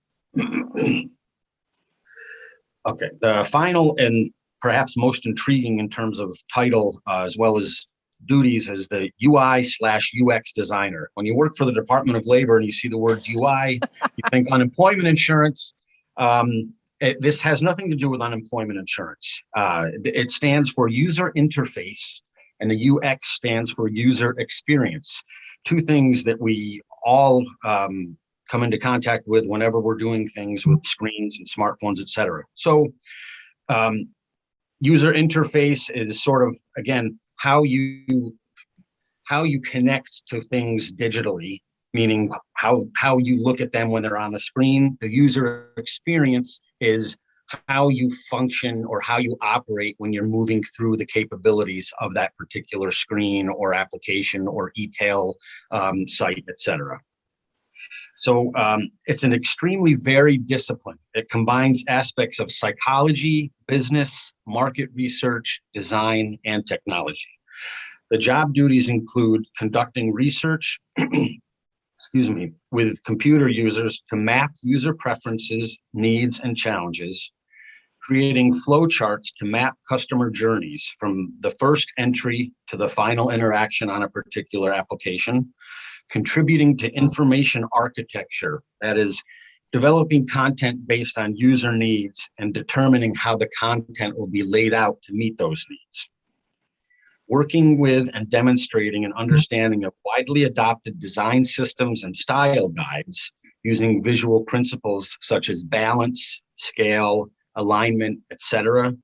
Okay, the final and perhaps most intriguing in terms of title, as well as duties, is the UI/UX designer. When you work for the Department of Labor and you see the words UI, you think unemployment insurance. This has nothing to do with unemployment insurance. It stands for user interface, and the UX stands for user experience. Two things that we all come into contact with whenever we're doing things with screens and smartphones, et cetera. So user interface is sort of, again, how you connect to things digitally, meaning how you look at them when they're on the screen. The user experience is how you function or how you operate when you're moving through the capabilities of that particular screen or application or e-tail site, et cetera. So it's an extremely varied discipline. It combines aspects of psychology, business, market research, design, and technology. The job duties include conducting research, excuse me, with computer users to map user preferences, needs, and challenges, creating flowcharts to map customer journeys from the first entry to the final interaction on a particular application, contributing to information architecture, that is, developing content based on user needs and determining how the content will be laid out to meet those needs. Working with and demonstrating an understanding of widely adopted design systems and style guides using visual principles such as balance, scale, alignment, etc.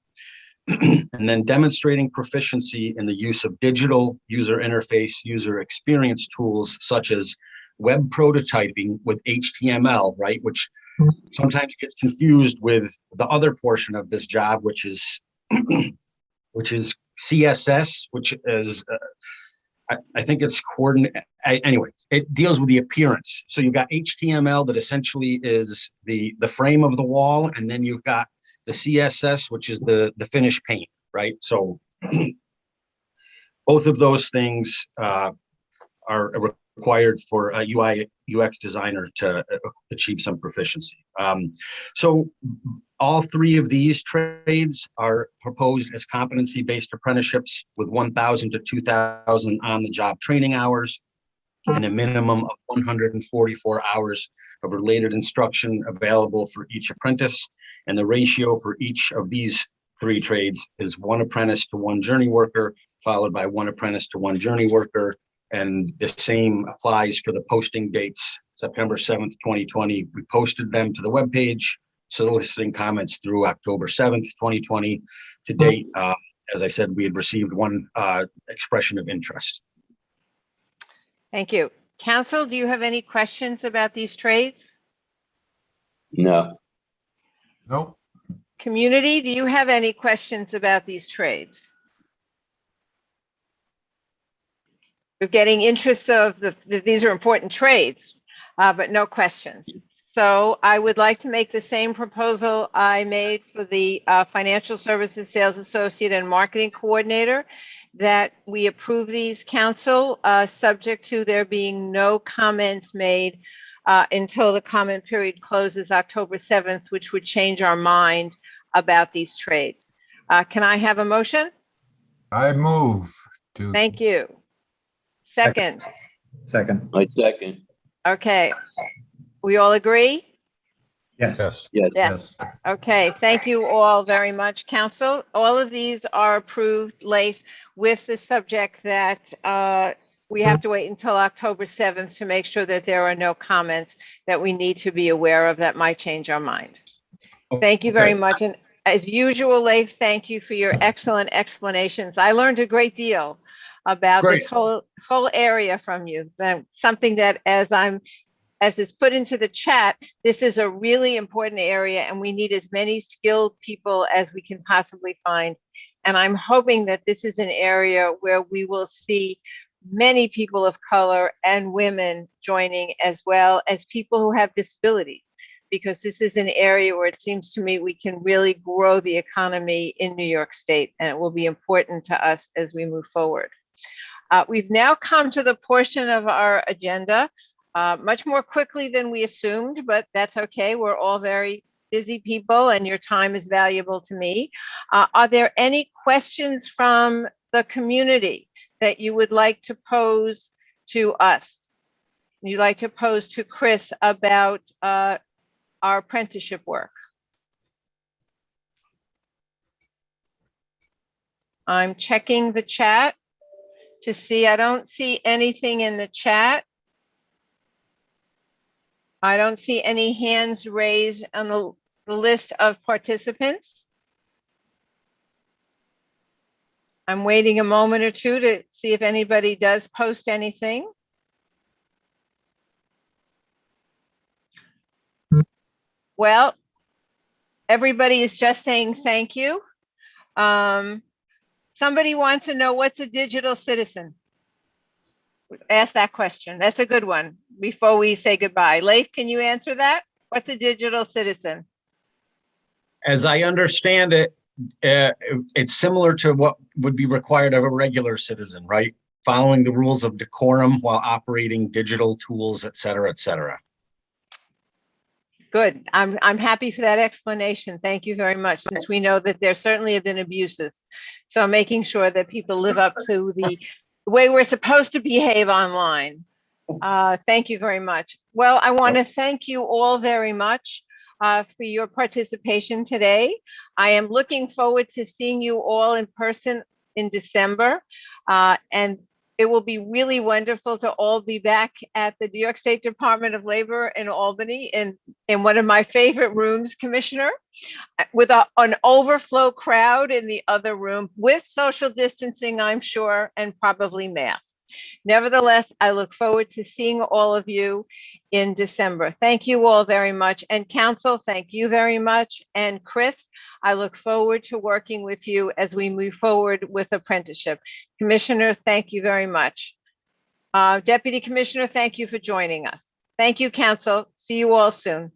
And then demonstrating proficiency in the use of digital user interface, user experience tools such as web prototyping with HTML, right? Which sometimes gets confused with the other portion of this job, which is CSS, which is I think it's coordinate. Anyway, it deals with the appearance. So you've got HTML that essentially is the frame of the wall, and then you've got the CSS, which is the finished paint, right? So both of those things are required for a UI UX designer to achieve some proficiency. So all three of these trades are proposed as competency-based apprenticeships with 1,000 to 2,000 on-the-job training hours and a minimum of 144 hours of related instruction available for each apprentice. And the ratio for each of these three trades is 1 apprentice to 1 journey worker, followed by 1 apprentice to 1 journey worker. And the same applies for the posting dates. September 7th, 2020, we posted them to the webpage, soliciting comments through October 7th, 2020. To date, as I said, we had received 1 expression of interest. Thank you. Council, do you have any questions about these trades? No. Nope. Community, do you have any questions about these trades? We're getting interest of these are important trades, but no questions. So I would like to make the same proposal I made for the Financial Services Sales Associate and Marketing Coordinator, that we approve these, council, subject to there being no comments made until the comment period closes October 7th, which would change our mind about these trades. Can I have a motion? I move to. Thank you. Second. Second. I second. Okay. We all agree? Yes. Yes. Yes. Yes. Okay, thank you all very much, council. All of these are approved, Leif, with the subject that we have to wait until October 7th to make sure that there are no comments that we need to be aware of that might change our mind. Thank you very much. And as usual, Leif, thank you for your excellent explanations. I learned a great deal about this whole area from you. Something that as it's put into the chat, this is a really important area and we need as many skilled people as we can possibly find. And I'm hoping that this is an area where we will see many people of color and women joining, as well as people who have disabilities, because this is an area where it seems to me we can really grow the economy in New York State, and it will be important to us as we move forward. We've now come to the portion of our agenda much more quickly than we assumed, but that's okay. We're all very busy people and your time is valuable to me. Are there any questions from the community that you would like to pose to us? You'd like to pose to Chris about our apprenticeship work? I'm checking the chat to see. I don't see anything in the chat. I don't see any hands raised on the list of participants. I'm waiting a moment or two to see if anybody does post anything. Well, everybody is just saying thank you. Somebody wants to know, what's a digital citizen? Ask that question. That's a good one before we say goodbye. Leif, can you answer that? What's a digital citizen? As I understand it, it's similar to what would be required of a regular citizen, right? Following the rules of decorum while operating digital tools, et cetera, et cetera. Good. I'm happy for that explanation. Thank you very much, since we know that there certainly have been abuses. So making sure that people live up to the way we're supposed to behave online. Thank you very much. Well, I want to thank you all very much for your participation today. I am looking forward to seeing you all in person in December. And it will be really wonderful to all be back at the New York State Department of Labor in Albany in one of my favorite rooms, Commissioner, with an overflow crowd in the other room with social distancing, I'm sure, and probably masks. Nevertheless, I look forward to seeing all of you in December. Thank you all very much. And council, thank you very much. And Chris, I look forward to working with you as we move forward with apprenticeship. Commissioner, thank you very much. Deputy Commissioner, thank you for joining us. Thank you, council. See you all soon.